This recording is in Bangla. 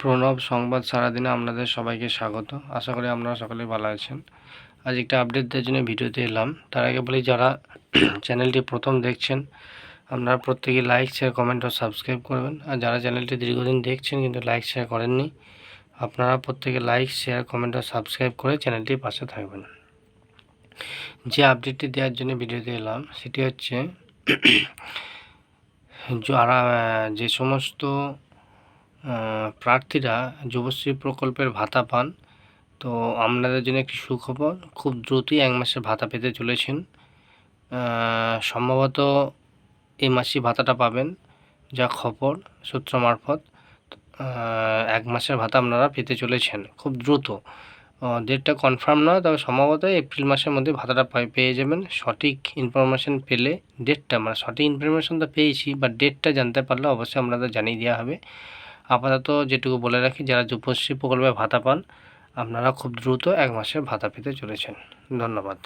প্রণব সংবাদ সারাদিনে আপনাদের সবাইকে স্বাগত। আশা করি আপনারা সকলেই ভালো আছেন। আজ একটা আপডেট দেওয়ার জন্য ভিডিওতে এলাম। তার আগে বলি, যারা চ্যানেলটি প্রথম দেখছেন আপনারা প্রত্যেকে লাইক, শেয়ার, কমেন্ট ও সাবস্ক্রাইব করবেন। আর যারা চ্যানেলটি দীর্ঘদিন দেখছেন কিন্তু লাইক শেয়ার করেননি, আপনারা প্রত্যেকে লাইক, শেয়ার, কমেন্ট ও সাবস্ক্রাইব করে চ্যানেলটির পাশে থাকবেন। যে আপডেটটি দেওয়ার জন্য ভিডিওতে এলাম সেটি হচ্ছে যারা যে সমস্ত প্রার্থীরা যুবশ্রী প্রকল্পের ভাতা পান, তো আপনাদের জন্য একটি সুখবর, খুব দ্রুতই 1 মাসের ভাতা পেতে চলেছেন। সম্ভবত এই মাসেই ভাতাটা পাবেন, যা খবর সূত্র মারফত। 1 মাসের ভাতা আপনারা পেতে চলেছেন খুব দ্রুত। ডেটটা কনফার্ম নয়, তবে সম্ভবত এপ্রিল মাসের মধ্যে ভাতাটা পেয়ে যাবেন। সঠিক ইনফরমেশান পেলে ডেটটা, মানে সঠিক ইনফরমেশান তো পেয়েছি, বা ডেটটা জানতে পারলে অবশ্যই আপনাদের জানিয়ে দেওয়া হবে। আপাতত যেটুকু বলে রাখি, যারা যুবশ্রী প্রকল্পে ভাতা পান আপনারা খুব দ্রুত 1 মাসের ভাতা পেতে চলেছেন। ধন্যবাদ।